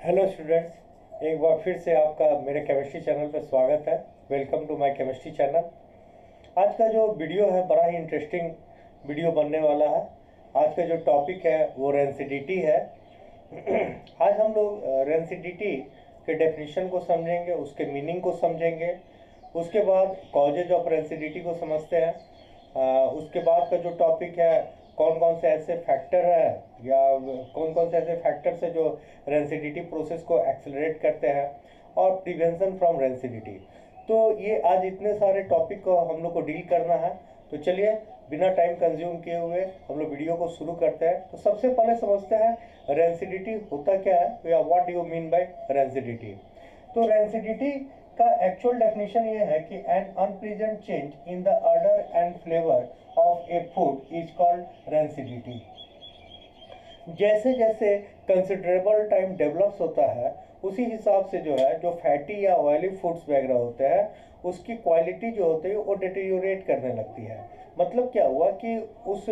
Hello students, एक बार फिर से आपका मेरे केमिस्ट्री चैनल पर स्वागत है। Welcome to my chemistry channel. आज का जो वीडियो है बड़ा ही इंटरेस्टिंग वीडियो बनने वाला है। आज का जो टॉपिक है वो रेंसिडिटी है। आज हम लोग रेंसिडिटी के डेफिनेशन को समझेंगे, उसके मीनिंग को समझेंगे। उसके बाद कॉजेज ऑफ रेंसिडिटी को समझते हैं। उसके बाद का जो टॉपिक है कौन कौन से ऐसे फैक्टर है या कौन कौन से ऐसे फैक्टर्स है जो रेंसिडिटी प्रोसेस को एक्सेलरेट करते हैं, और प्रिवेंशन फ्रॉम रेंसिडिटी। तो ये आज इतने सारे टॉपिक को हम लोग को डील करना है। तो चलिए बिना टाइम कंज्यूम किए हुए हम लोग वीडियो को शुरू करते हैं। तो सबसे पहले समझते हैं रेंसिडिटी होता क्या है या what do you mean by rancidity. तो रेंसिडिटी का एक्चुअल डेफिनेशन ये है कि an unpleasant change in the order and flavour of a food is called rancidity. जैसे जैसे कंसिडरेबल टाइम डेवलप्स होता है उसी हिसाब से जो है जो फैटी या ऑयली फूड्स वगैरह होते हैं उसकी क्वालिटी जो होती है वो डिटेरियोरेट करने लगती है। मतलब क्या हुआ कि उस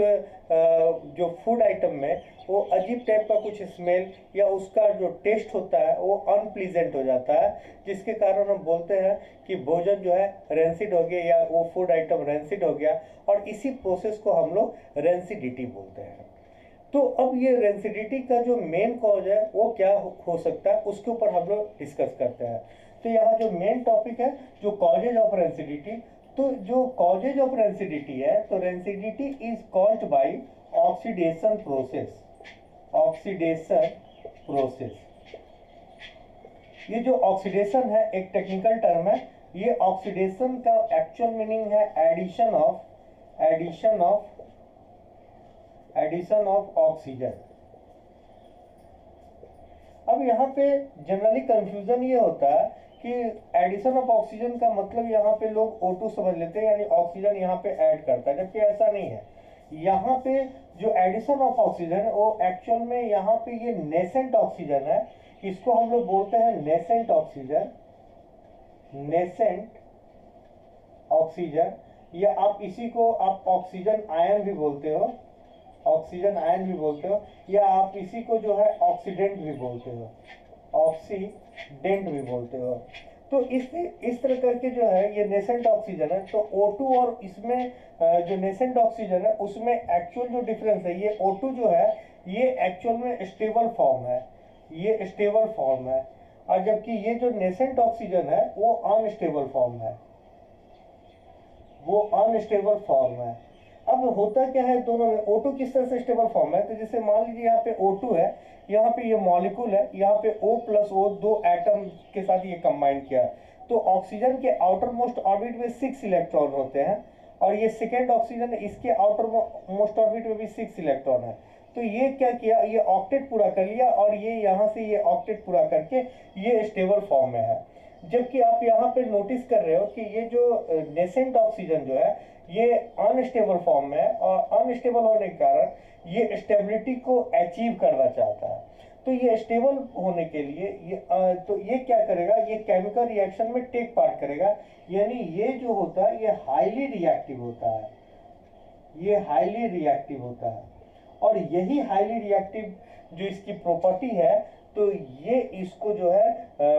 जो फूड आइटम में वो अजीब टाइप का कुछ स्मेल या उसका जो टेस्ट होता है वो अनप्लीजेंट हो जाता है, जिसके कारण हम बोलते हैं कि भोजन जो है रेंसिड हो गया या वो फूड आइटम रेंसिड हो गया, और इसी प्रोसेस को हम लोग रेंसिडिटी बोलते हैं। तो अब ये रेंसिडिटी का जो मेन कॉज है वो क्या हो सकता है उसके ऊपर हम लोग डिस्कस करते हैं। तो यहाँ जो मेन टॉपिक है जो कॉजेज ऑफ रेंसिडिटी, तो जो कॉजेज ऑफ रेंसिडिटी है तो rancidity is caused by oxidation process. Oxidation process, ये जो ऑक्सीडेशन है एक टेक्निकल टर्म है। ये ऑक्सीडेशन का एक्चुअल मीनिंग है एडिशन ऑफ ऑक्सीजन। अब यहाँ पे जनरली कंफ्यूजन ये होता है कि एडिशन ऑफ ऑक्सीजन का मतलब यहाँ पे लोग O2 समझ लेते हैं, यानी ऑक्सीजन यहाँ पे ऐड करता है, जबकि ऐसा नहीं है। यहाँ पे जो एडिशन ऑफ ऑक्सीजन है वो एक्चुअल में यहाँ पे ये नेसेंट ऑक्सीजन है। इसको हम लोग बोलते हैं नेसेंट ऑक्सीजन, या आप इसी को आप ऑक्सीजन आयन भी बोलते हो, या आप इसी को जो है ऑक्सीडेंट भी बोलते हो, तो इस तरह करके जो है ये नेसेंट ऑक्सीजन है। तो O2 और इसमें जो नेसेंट ऑक्सीजन है उसमें एक्चुअल जो डिफरेंस है, ये O2 जो है ये एक्चुअल में स्टेबल फॉर्म है, और जबकि ये जो नेसेंट ऑक्सीजन है वो अनस्टेबल फॉर्म है। अब होता क्या है दोनों में, O2 किस तरह से स्टेबल फॉर्म है, तो जैसे मान लीजिए यहाँ पे O2 है, यहाँ पे ये मॉलिक्यूल है, यहाँ पे O प्लस O दो एटम के साथ ये कंबाइन किया, तो ऑक्सीजन के आउटर मोस्ट ऑर्बिट में 6 इलेक्ट्रॉन होते हैं, और ये सेकेंड ऑक्सीजन है इसके आउटर मोस्ट ऑर्बिट में भी 6 इलेक्ट्रॉन है। तो ये क्या किया, ये ऑक्टेट पूरा कर लिया, और ये यहाँ से ये ऑक्टेट पूरा करके ये स्टेबल फॉर्म में है। जबकि आप यहाँ पे नोटिस कर रहे हो कि ये जो नेसेंट ऑक्सीजन जो है ये अनस्टेबल फॉर्म में है, और अनस्टेबल होने के कारण ये स्टेबिलिटी को अचीव करना चाहता है। तो ये स्टेबल होने के लिए ये क्या करेगा, ये केमिकल रिएक्शन में टेक पार्ट करेगा, यानी ये जो होता है ये हाईली रिएक्टिव होता है, और यही हाईली रिएक्टिव जो इसकी प्रॉपर्टी है, तो ये इसको जो है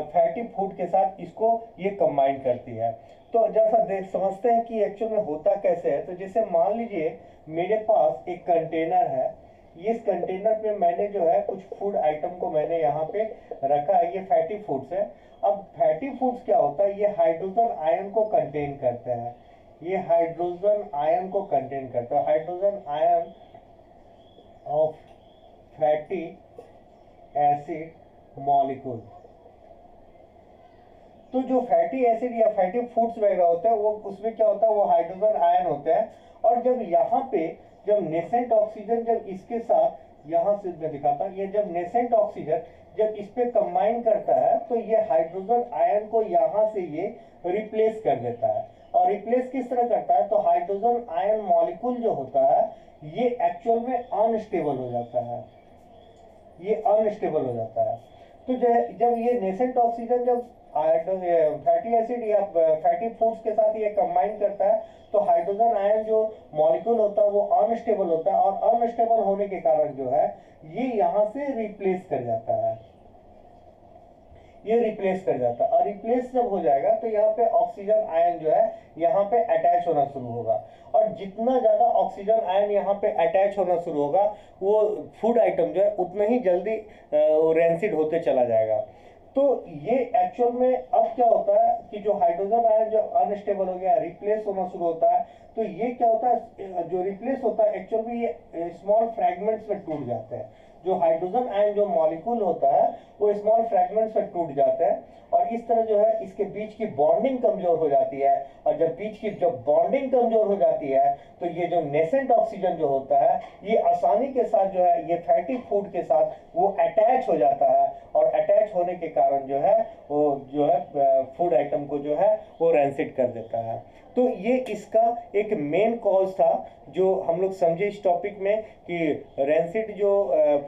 फैटी फूड के साथ इसको ये कंबाइन करती है। तो जैसा समझते हैं कि एक्चुअल में होता कैसे है। तो जैसे मान लीजिए मेरे पास एक कंटेनर है, इस कंटेनर पे मैंने जो है कुछ फूड आइटम को मैंने यहाँ पे रखा है, ये फैटी फूड्स है। अब फैटी फूड्स क्या होता है, ये हाइड्रोजन आयन को कंटेन करते हैं, hydrogen ion of fatty acid molecule. तो जो फैटी एसिड या फैटी फूड्स वगैरह होते हैं वो उसमें क्या होता है, वो हाइड्रोजन आयन होते हैं। और जब यहाँ पे जब नेसेंट ऑक्सीजन जब इसके साथ यहाँ से मैं दिखाता हूँ, ये जब नेसेंट ऑक्सीजन जब इस पे कंबाइन करता है तो ये हाइड्रोजन आयन को यहाँ से ये रिप्लेस कर देता है। और रिप्लेस किस तरह करता है, तो हाइड्रोजन आयन मॉलिक्यूल जो होता है ये एक्चुअल में अनस्टेबल हो जाता है, तो जब ये नेसेंट ऑक्सीजन जब फैटी एसिड या फैटी फूड्स के साथ ये कंबाइन करता है तो हाइड्रोजन आयन जो मॉलिक्यूल होता है वो अनस्टेबल होता है, और अनस्टेबल होने के कारण जो है ये यहाँ से रिप्लेस कर जाता है, ये रिप्लेस कर जाता है। और रिप्लेस जब हो जाएगा तो यहाँ पे ऑक्सीजन आयन जो है यहाँ पे अटैच होना शुरू होगा, और जितना ज़्यादा ऑक्सीजन आयन यहाँ पे अटैच होना शुरू होगा वो फूड आइटम जो है उतना ही जल्दी रेंसिड होते चला जाएगा। तो ये एक्चुअल में अब क्या होता है कि जो हाइड्रोजन आयन जो अनस्टेबल हो गया, रिप्लेस होना शुरू होता है, तो ये क्या होता है, जो रिप्लेस होता है एक्चुअल में ये स्मॉल फ्रैगमेंट्स में टूट जाते हैं। जो हाइड्रोजन आयन जो मॉलिक्यूल होता है वो स्मॉल फ्रैगमेंट्स में टूट जाता है, और इस तरह जो है इसके बीच की बॉन्डिंग कमजोर हो जाती है। और जब बॉन्डिंग कमजोर हो जाती है तो ये जो नेसेंट ऑक्सीजन जो होता है ये आसानी के साथ जो है ये फैटी फूड के साथ वो अटैच हो जाता है, और अटैच होने के कारण जो है वो जो है फूड आइटम को जो है वो रैंसिड कर देता है। तो ये इसका एक मेन कॉज था जो हम लोग समझे इस टॉपिक में कि रैंसिड जो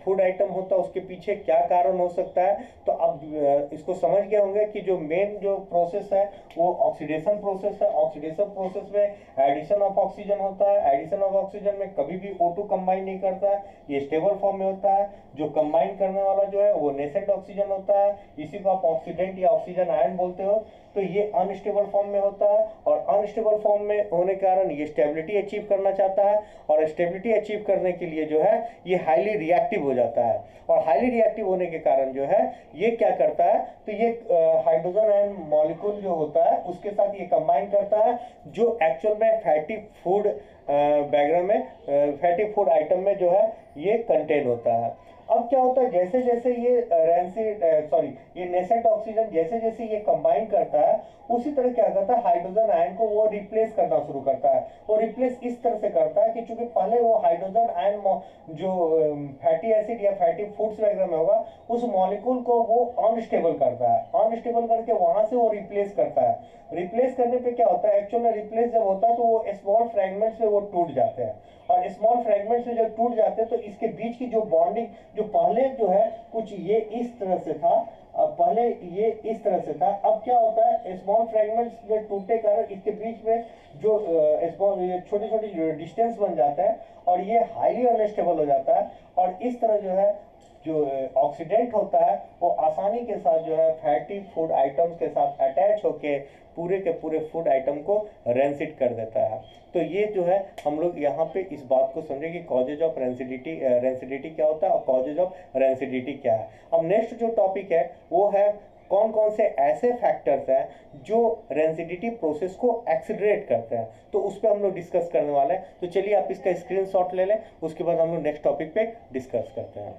फूड आइटम होता है उसके पीछे क्या कारण हो सकता है। तो अब इसको समझ गए होंगे कि जो मेन जो प्रोसेस है वो ऑक्सीडेशन प्रोसेस है। ऑक्सीडेशन प्रोसेस में एडिशन ऑफ ऑक्सीजन होता है। एडिशन ऑफ ऑक्सीजन में कभी भी O2 कंबाइन नहीं करता है, ये स्टेबल फॉर्म में होता है। जो कंबाइन करने वाला जो है वो नेसेंट ऑक्सीजन होता है, इसी को आप ऑक्सीडेंट या ऑक्सीजन आयन बोलते हो। तो ये अनस्टेबल फॉर्म में होता है, और अनस्टेबल फॉर्म में होने के कारण ये स्टेबिलिटी अचीव करना चाहता है, और स्टेबिलिटी अचीव करने के लिए जो है ये हाईली रिएक्टिव हो जाता है। और हाईली रिएक्टिव होने के कारण जो है ये क्या करता है, तो ये हाइड्रोजन आयन मॉलिक्यूल जो होता है उसके साथ ये कंबाइन करता है, जो एक्चुअल में फैटी फूड बैकग्राउंड में फैटी फूड आइटम में जो है ये कंटेन होता है। अब क्या होता है, जैसे जैसे ये नेसेंट ऑक्सीजन जैसे जैसे ये कंबाइन करता है उसी तरह क्या करता है हाइड्रोजन आयन को वो रिप्लेस करना शुरू करता है। वो रिप्लेस इस तरह से करता है कि चूंकि पहले वो हाइड्रोजन आयन जो फैटी एसिड या फैटी फूड्स वगैरह में होगा उस मॉलिक्यूल को वो अनस्टेबल करता है, अनस्टेबल करके वहां से वो रिप्लेस करता है। रिप्लेस करने पे क्या होता है, एक्चुअल में रिप्लेस जब होता है तो वो स्मॉल फ्रेगमेंट्स में वो टूट जाते हैं, और स्मॉल फ्रेगमेंट्स में जब टूट जाते हैं तो इसके बीच की जो बॉन्डिंग जो पहले जो है कुछ ये इस तरह से था, पहले ये इस तरह से था, अब क्या होता है स्मॉल फ्रेगमेंट्स में टूटने के कारण इसके बीच में जो छोटी छोटी डिस्टेंस बन जाता है, और ये हाईली अनस्टेबल हो जाता है। और इस तरह जो है जो ऑक्सीडेंट होता है वो आसानी के साथ जो है फैटी फूड आइटम्स के साथ अटैच होके पूरे के पूरे फूड आइटम को रेंसिड कर देता है। तो ये जो है हम लोग यहाँ पे इस बात को समझे कि कॉजेज ऑफ रेंसिडिटी क्या होता है और कॉजेज ऑफ रेंसिडिटी क्या है। अब नेक्स्ट जो टॉपिक है वो है कौन कौन से ऐसे फैक्टर्स हैं जो रेंसिडिटी प्रोसेस को एक्सीलरेट करते हैं, तो उस पर हम लोग डिस्कस करने वाले हैं। तो चलिए आप इसका स्क्रीनशॉट ले लें, उसके बाद हम लोग नेक्स्ट टॉपिक पे डिस्कस करते हैं।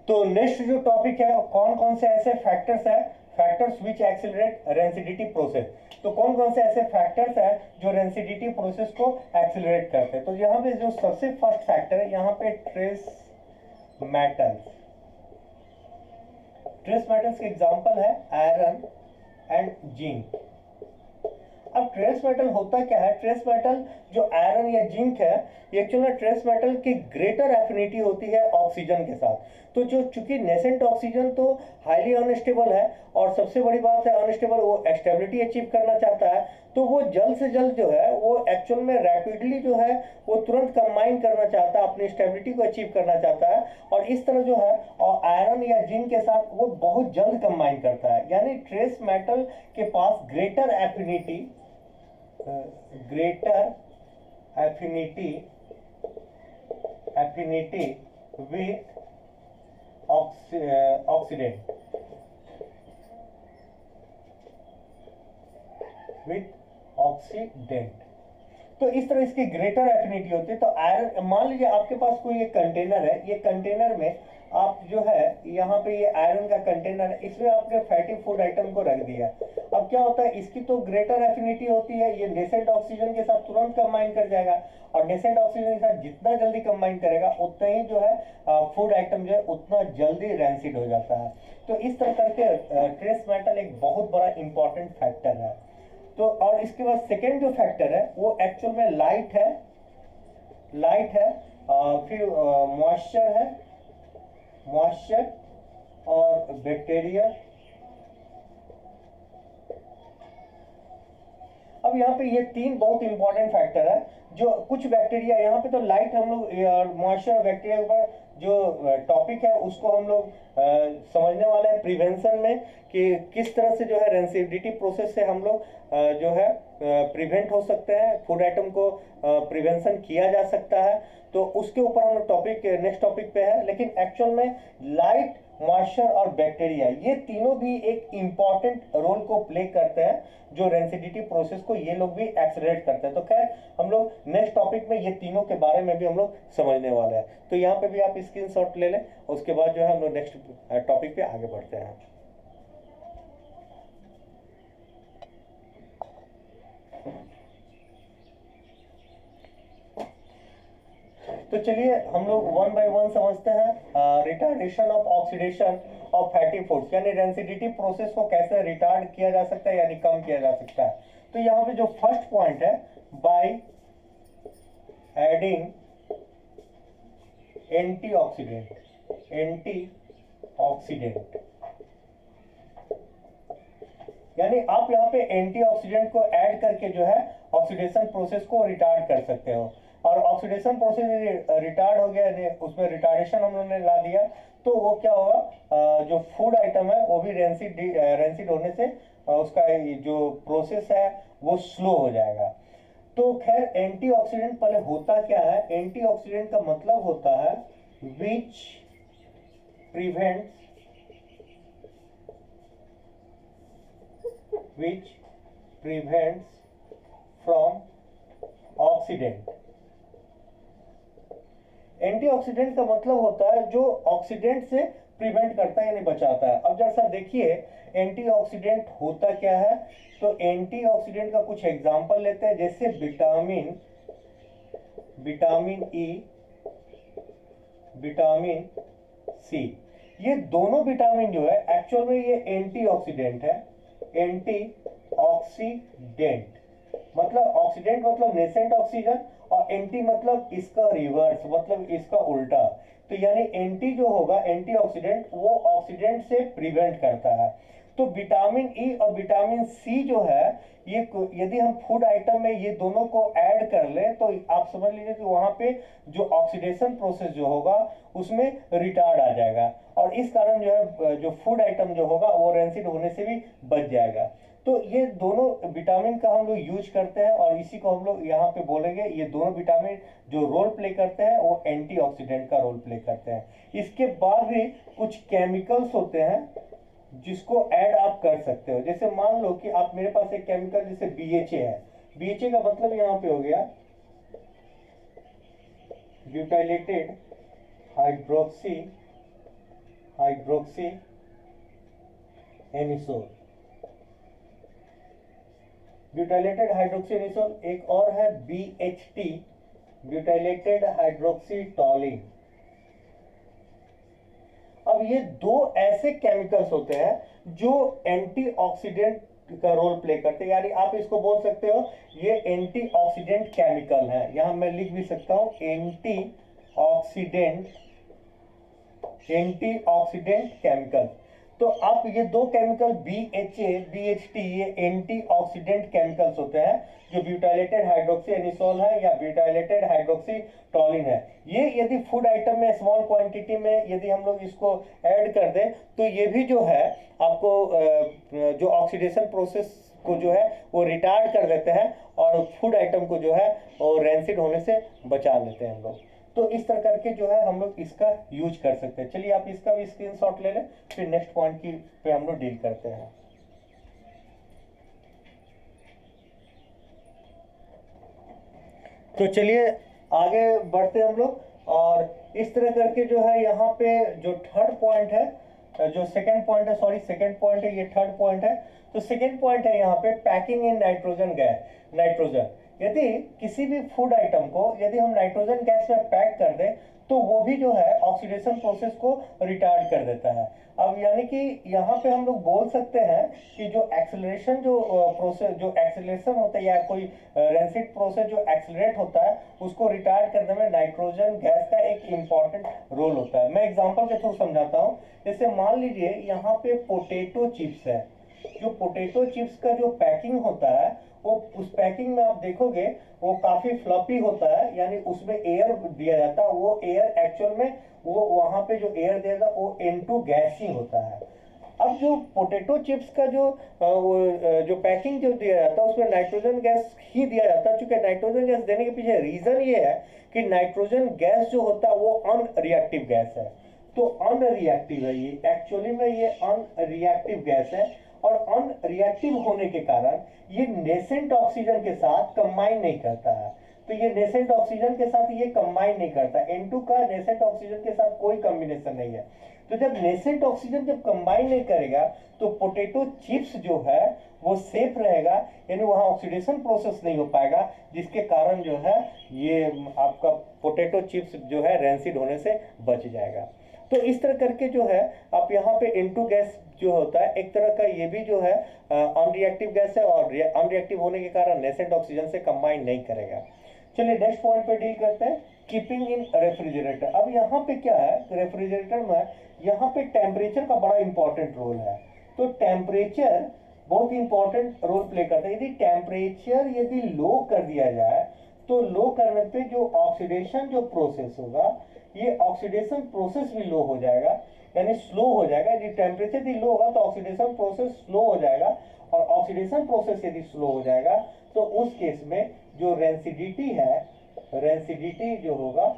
तो नेक्स्ट जो टॉपिक है कौन कौन से ऐसे फैक्टर्स हैं, factors which accelerate rancidity process. तो कौन कौन से ऐसे फैक्टर्स हैं जो रेंसिडिटी प्रोसेस को एक्सीलरेट करते हैं। तो यहाँ पे जो सबसे फर्स्ट फैक्टर है यहाँ पे ट्रेस मेटल्स। ट्रेस मेटल्स के एग्जांपल है आयरन एंड जिंक। अब ट्रेस मेटल होता क्या है, ट्रेस मेटल जो आयरन या जिंक है ये एक्चुअली ट्रेस मेटल की ग्रेटर एफिनिटी होती है ऑक्सीजन के साथ। तो जो चूंकि नेसेंट ऑक्सीजन तो हाईली अनस्टेबल है, और सबसे बड़ी बात है अनस्टेबल वो स्टेबिलिटी अचीव करना चाहता है, तो वो जल्द से जल्द जो है वो एक्चुअल में रैपिडली जो है वो तुरंत कंबाइन करना चाहता है, अपनी स्टेबिलिटी को अचीव करना चाहता है, और इस तरह जो है और आयरन या जिंक के साथ वो बहुत जल्द कंबाइन करता है। यानी ट्रेस मेटल के पास ग्रेटर एफिनिटी विथ ऑक्सीडेंट तो इस तरह इसकी ग्रेटर एफिनिटी होती है। तो आयरन, मान लीजिए आपके पास कोई एक कंटेनर है, ये कंटेनर में आप जो है यहाँ पे ये आयरन का कंटेनर है, इसमें आपने फैटी फूड आइटम को रख दिया। अब क्या होता है इसकी तो ग्रेटर एफिनिटी होती है, ये नेसेंट ऑक्सीजन के साथ तुरंत कंबाइन कर जाएगा, और नेसेंट ऑक्सीजन के साथ जितना जल्दी कंबाइन करेगा उतना ही जो है फूड आइटम जो है उतना जल्दी रैंसिड हो जाता है। तो इस तरह करके ट्रेस मेटल एक बहुत बड़ा इंपॉर्टेंट फैक्टर है। तो और इसके बाद सेकेंड जो फैक्टर है वो एक्चुअल में लाइट है, फिर मॉइस्चर और बैक्टीरिया। अब यहाँ पे ये तीन बहुत इंपॉर्टेंट फैक्टर है जो कुछ बैक्टीरिया, यहाँ पे तो लाइट हम लोग मॉइस्चर बैक्टीरिया के ऊपर जो टॉपिक है उसको हम लोग समझने वाले हैं प्रिवेंशन में, कि किस तरह से जो है रेंसिडिटी प्रोसेस से हम लोग जो है प्रिवेंट हो सकते हैं, फूड आइटम को प्रिवेंशन किया जा सकता है। तो उसके ऊपर हम लोग टॉपिक नेक्स्ट टॉपिक पे है। लेकिन एक्चुअल में लाइट, मॉइस्चर और बैक्टीरिया ये तीनों भी एक इम्पॉर्टेंट रोल को प्ले करते हैं, जो रेंसिडिटी प्रोसेस को ये लोग भी एक्सेलरेट करते हैं। तो खैर हम लोग नेक्स्ट टॉपिक में ये तीनों के बारे में भी हम लोग समझने वाले हैं। तो यहाँ पे भी आप स्क्रीनशॉट ले लें, उसके बाद जो है हम लोग नेक्स्ट टॉपिक पे आगे बढ़ते हैं। तो चलिए हम लोग वन बाय वन समझते हैं। Retardation of oxidation of fatty foods, यानी रेंसिडिटी प्रोसेस को कैसे रिटार्ड किया जा सकता है, यानी कम किया जा सकता है। तो यहाँ पे जो फर्स्ट पॉइंट है, बाय एडिंग एंटीऑक्सीडेंट, यानी आप यहाँ पे एंटीऑक्सीडेंट को ऐड करके जो है ऑक्सीडेशन प्रोसेस को रिटार्ड कर सकते हो। और ऑक्सीडेशन प्रोसेस रिटार्ड हो गया, उसमें रिटार्डेशन हम लोगों ने ला दिया, तो वो क्या होगा, जो फूड आइटम है वो भी रेंसिड होने से उसका जो प्रोसेस है वो स्लो हो जाएगा। तो खैर एंटीऑक्सीडेंट पहले होता क्या है, एंटीऑक्सीडेंट का मतलब होता है which prevents from oxidant. Antioxidant का मतलब होता है जो ऑक्सीडेंट से प्रिवेंट करता है, यानी बचाता है। अब जैसा देखिए एंटीऑक्सीडेंट होता क्या है, तो एंटीऑक्सीडेंट का कुछ एग्जांपल लेते हैं, जैसे विटामिन ई, विटामिन सी। ये दोनों विटामिन जो है एक्चुअल में ये एंटीऑक्सीडेंट है। एंटीऑक्सीडेंट मतलब ऑक्सीडेंट मतलब नेसेंट ऑक्सीजन, और एंटी मतलब इसका रिवर्स, मतलब इसका उल्टा। तो यानी एंटी जो होगा एंटीऑक्सीडेंट, वो ऑक्सीडेंट से प्रिवेंट करता है। तो विटामिन ई और विटामिन सी जो है, ये यदि हम फूड आइटम में ये दोनों को ऐड कर ले तो आप समझ लीजिए कि वहां पे जो ऑक्सीडेशन प्रोसेस जो होगा उसमें रिटार्ड आ जाएगा, और इस कारण जो है जो फूड आइटम जो होगा वो रेंसिड होने से भी बच जाएगा। तो ये दोनों विटामिन का हम लोग यूज करते हैं, और इसी को हम लोग यहाँ पे बोलेंगे, ये दोनों विटामिन जो रोल प्ले करते हैं वो एंटीऑक्सीडेंट का रोल प्ले करते हैं। इसके बाद भी कुछ केमिकल्स होते हैं जिसको ऐड आप कर सकते हो। जैसे मान लो कि आप मेरे पास एक केमिकल जैसे BHA है, BHA का मतलब यहाँ पे हो गया butylated hydroxy anisole. Butylated hydroxy anisole. एक और है BHT, ब्यूटाइलेटेड हाइड्रोक्सी टॉलिन। अब ये दो ऐसे केमिकल्स होते हैं जो एंटीऑक्सीडेंट का रोल प्ले करते हैं, यानी आप इसको बोल सकते हो ये एंटीऑक्सीडेंट केमिकल है। यहां मैं लिख भी सकता हूं एंटीऑक्सीडेंट केमिकल। तो आप ये दो केमिकल BHA, BHT, ये एंटीऑक्सीडेंट केमिकल्स होते हैं, जो ब्यूटाइलेटेड हाइड्रोक्सी एनिसोल है या ब्यूटाइलेटेड हाइड्रोक्सी टॉलिन है। ये यदि फूड आइटम में स्मॉल क्वांटिटी में यदि हम लोग इसको ऐड कर दें तो ये भी जो है आपको जो ऑक्सीडेशन प्रोसेस को जो है वो रिटार्ड कर देते हैं, और फूड आइटम को जो है वो रेंसिड होने से बचा लेते हैं हम लोग। तो इस तरह करके जो है हम लोग इसका यूज कर सकते हैं। चलिए आप इसका भी स्क्रीनशॉट ले लें, फिर नेक्स्ट पॉइंट की पे हम लोग डील करते हैं। तो चलिए आगे बढ़ते हैं हम लोग, और इस तरह करके जो है यहाँ पे जो थर्ड पॉइंट है, जो सेकंड पॉइंट है, सॉरी सेकंड पॉइंट है, ये थर्ड पॉइंट है। तो सेकंड पॉइंट है यहाँ पे packing in nitrogen gas. Nitrogen, यदि किसी भी फूड आइटम को यदि हम नाइट्रोजन गैस में पैक कर दें तो वो भी जो है ऑक्सीडेशन प्रोसेस को रिटार्ड कर देता है। अब यानी कि यहाँ पे हम लोग बोल सकते हैं कि जो एक्सेलरेशन जो प्रोसेस जो एक्सेलरेशन होता है या कोई रेंसिड प्रोसेस जो एक्सेलरेट होता है उसको रिटार्ड करने में नाइट्रोजन गैस का एक इम्पॉर्टेंट रोल होता है। मैं एग्जांपल के थ्रू समझाता हूँ। जैसे मान लीजिए यहाँ पे पोटैटो चिप्स है, जो पोटैटो चिप्स का जो पैकिंग होता है वो उस पैकिंग में आप देखोगे वो काफी फ्लफी होता है, यानी उसमें एयर दिया जाता है। वो एयर एक्चुअल में वो वहां पे जो एयर देगा वो N2 गैस ही होता है। अब जो पोटैटो चिप्स का जो पैकिंग जो दिया जाता है उसमें नाइट्रोजन गैस ही दिया जाता है। चूंकि नाइट्रोजन गैस देने के पीछे रीजन ये है कि नाइट्रोजन गैस जो होता है वो अनरिएक्टिव गैस है। तो अनरिएक्टिव है ये, एक्चुअली में ये अनरिएक्टिव गैस है, और अनरिएक्टिव होने के कारण ये नेसेंट ऑक्सीजन के साथ कंबाइन नहीं करता है। तो ये नेसेंट ऑक्सीजन के साथ ये कंबाइन नहीं करता, N2 का नेसेंट ऑक्सीजन के साथ कोई कॉम्बिनेशन नहीं है। तो जब नेसेंट ऑक्सीजन जब कंबाइन नहीं करेगा तो पोटैटो चिप्स जो है वो सेफ रहेगा, यानी वहां ऑक्सीडेशन प्रोसेस नहीं हो पाएगा, जिसके कारण जो है ये आपका पोटैटो चिप्स जो है रैंसिड होने से बच जाएगा। तो इस तरह करके जो है आप यहाँ पे N2 गैस जो होता है एक तरह का ये भी जो है अनरिएक्टिव गैस है, और अनरिएक्टिव होने के कारण नेसेंट ऑक्सीजन से कंबाइन नहीं करेगा। चलिए नेक्स्ट पॉइंट पे डील करते हैं, कीपिंग इन रेफ्रिजरेटर। अब यहाँ पे क्या है, रेफ्रिजरेटर में यहाँ पे टेम्परेचर का बड़ा इंपॉर्टेंट रोल है। तो टेम्परेचर बहुत इंपॉर्टेंट रोल प्ले करता है। यदि टेम्परेचर यदि लो कर दिया जाए तो लो करने पे जो ऑक्सीडेशन जो प्रोसेस होगा, ये ऑक्सीडेशन प्रोसेस भी लो हो जाएगा, यानी स्लो हो जाएगा। यदि टेम्परेचर यदि लो होगा तो ऑक्सीडेशन प्रोसेस स्लो हो जाएगा, और ऑक्सीडेशन प्रोसेस यदि स्लो हो जाएगा तो उस केस में जो रेंसिडिटी है, रेंसिडिटी जो होगा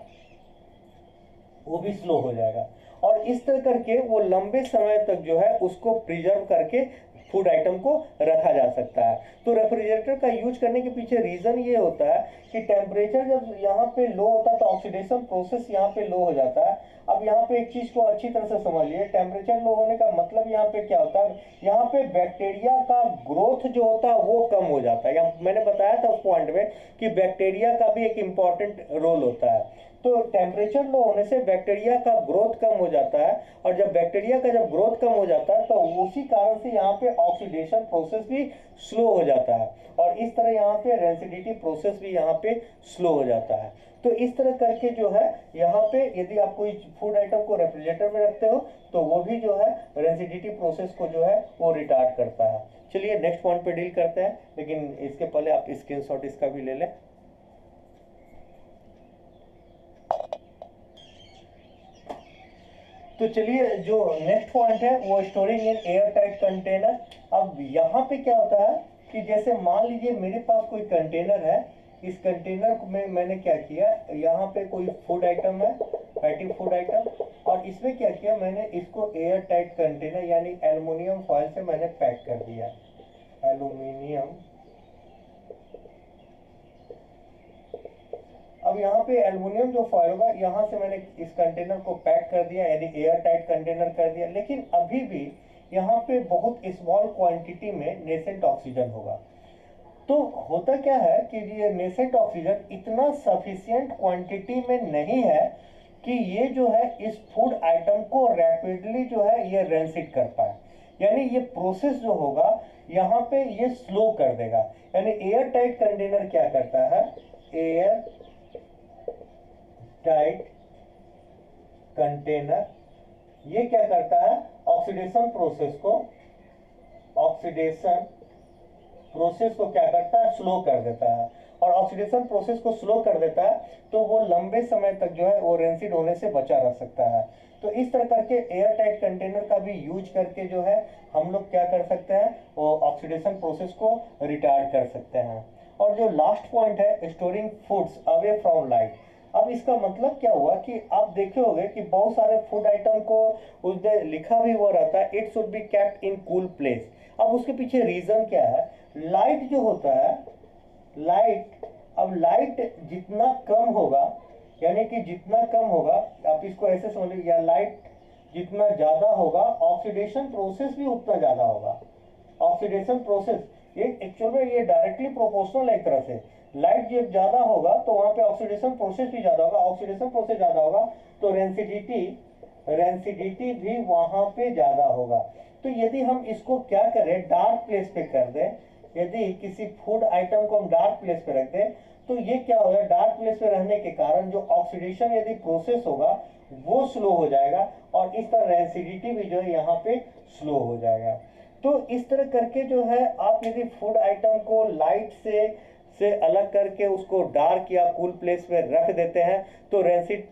वो भी स्लो हो जाएगा, और इस तरह करके वो लंबे समय तक जो है उसको प्रिजर्व करके फूड आइटम को रखा जा सकता है। तो रेफ्रिजरेटर का यूज करने के पीछे रीजन ये होता है कि टेम्परेचर जब यहाँ पे लो होता है तो ऑक्सीडेशन प्रोसेस यहाँ पे लो हो जाता है। अब यहाँ पे एक चीज को अच्छी तरह से समझिए, टेम्परेचर लो होने का मतलब यहाँ पे क्या होता है, यहाँ पे बैक्टीरिया का ग्रोथ जो होता है वो कम हो जाता है। मैंने बताया था उस पॉइंट में कि बैक्टीरिया का भी एक इम्पॉर्टेंट रोल होता है। तो टेम्परेचर लो होने से बैक्टीरिया का ग्रोथ कम हो जाता है, और जब बैक्टीरिया का जब ग्रोथ कम हो जाता है तो उसी कारण से यहाँ पे ऑक्सीडेशन प्रोसेस भी स्लो हो जाता है, और इस तरह यहाँ पे रेंसिडिटी प्रोसेस भी यहाँ पे स्लो हो जाता है। तो इस तरह करके जो है यहाँ पे यदि आप कोई फूड आइटम को रेफ्रिजरेटर में रखते हो तो वो भी जो है रेंसिडिटी प्रोसेस को जो है वो रिटार्ड करता है। चलिए नेक्स्ट पॉइंट पे डील करते हैं, लेकिन इसके पहले आप स्क्रीनशॉट इसका भी ले लें। तो चलिए जो नेक्स्ट पॉइंट है वो storing in air tight container. अब यहाँ पे क्या होता है कि जैसे मान लीजिए मेरे पास कोई कंटेनर है, इस कंटेनर में मैंने क्या किया, यहाँ पे कोई फूड आइटम है, फैटी फूड आइटम, और इसमें क्या किया, मैंने इसको एयर टाइट कंटेनर यानी एल्युमिनियम फॉइल से मैंने पैक कर दिया। एल्युमिनियम, अब यहाँ पे एल्युमिनियम जो फॉइल होगा यहाँ से मैंने इस कंटेनर को पैक कर दिया, यानी एयर टाइट कंटेनर कर दिया, लेकिन अभी भी यहाँ पे बहुत स्मॉल क्वांटिटी में नेसेंट ऑक्सीजन होगा। तो होता क्या है कि ये नेसेंट ऑक्सीजन इतना सफिशिएंट क्वांटिटी में नहीं है कि ये जो है इस फूड आइटम को रैपिडली जो है ये रेंसिड कर पाए, यानी ये प्रोसेस जो होगा यहाँ पे ये स्लो कर देगा। यानी एयर टाइट कंटेनर क्या करता है, एयर टाइट कंटेनर ये क्या करता है, ऑक्सीडेशन प्रोसेस को क्या करता है, स्लो कर देता है, और ऑक्सीडेशन प्रोसेस को स्लो कर देता है तो वो लंबे समय तक जो है वो रेंसिड होने से बचा रह सकता है। तो इस तरह करके एयर टाइट कंटेनर का भी यूज करके जो है हम लोग क्या कर सकते हैं, वो ऑक्सीडेशन प्रोसेस को रिटार्ड कर सकते हैं। और जो लास्ट पॉइंट है, storing foods away from light. अब इसका मतलब क्या हुआ कि आप देखे होंगे कि बहुत सारे फूड आइटम को उसमें लिखा भी हुआ रहता है it should be kept in cool place. अब उसके पीछे रीजन क्या है, लाइट जो होता है, अब लाइट जितना कम होगा, यानी कि जितना कम होगा, आप इसको ऐसे समझ लीजिए, या लाइट जितना ज्यादा होगा ऑक्सीडेशन प्रोसेस भी उतना ज्यादा होगा। ऑक्सीडेशन प्रोसेस ये एक्चुअल में ये डायरेक्टली प्रोपोर्शनल है एक तरह से। लाइट जब ज्यादा होगा तो वहां पे ऑक्सीडेशन प्रोसेस भी ज्यादा होगा, ऑक्सीडेशन प्रोसेस ज्यादा होगा तो रेंसिडिटी भी वहां पे ज्यादा होगा। तो यदि हम इसको क्या करें, डार्क प्लेस पे कर दें, यदि किसी फूड आइटम को हम डार्क प्लेस पे रख दें तो ये क्या होगा, डार्क प्लेस पे रहने के कारण जो ऑक्सीडेशन यदि प्रोसेस होगा वो स्लो हो जाएगा, और इस तरह रेंसिडिटी भी जो है यहाँ पे स्लो हो जाएगा। तो इस तरह करके जो है आप यदि फूड आइटम को लाइट से अलग करके उसको डार्क या कूल प्लेस में रख देते हैं तो रेंसिड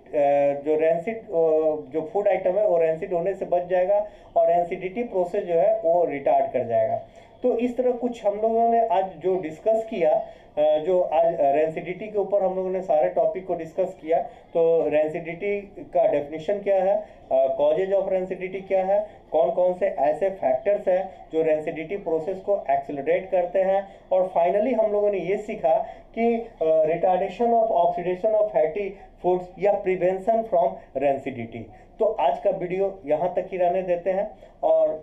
जो फूड आइटम है वो रेंसिड होने से बच जाएगा और एसिडिटी प्रोसेस जो है वो रिटार्ड कर जाएगा। तो इस तरह कुछ हम लोगों ने आज जो डिस्कस किया, जो आज रेंसिडिटी के ऊपर हम लोगों ने सारे टॉपिक को डिस्कस किया। तो रेंसिडिटी का डेफिनेशन क्या है, कॉजेज ऑफ रेंसिडिटी क्या है, कौन कौन से ऐसे फैक्टर्स हैं जो रेंसिडिटी प्रोसेस को एक्सेलरेट करते हैं, और फाइनली हम लोगों ने ये सीखा कि retardation of oxidation of fatty foods या प्रिवेंशन फ्रॉम रेंसिडिटी। तो आज का वीडियो यहाँ तक ही रहने देते हैं, और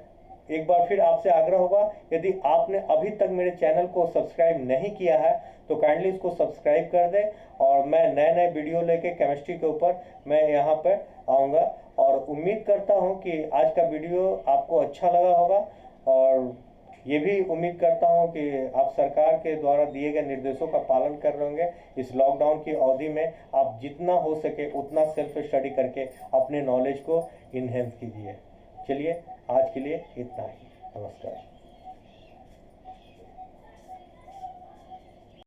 एक बार फिर आपसे आग्रह होगा, यदि आपने अभी तक मेरे चैनल को सब्सक्राइब नहीं किया है तो काइंडली इसको सब्सक्राइब कर दें, और मैं नए नए वीडियो लेके केमिस्ट्री के ऊपर मैं यहाँ पर आऊँगा। और उम्मीद करता हूँ कि आज का वीडियो आपको अच्छा लगा होगा, और ये भी उम्मीद करता हूँ कि आप सरकार के द्वारा दिए गए निर्देशों का पालन कर रहे होंगे। इस लॉकडाउन की अवधि में आप जितना हो सके उतना सेल्फ स्टडी करके अपने नॉलेज को इन्हेंस कीजिए। चलिए आज के लिए इतना ही, नमस्कार।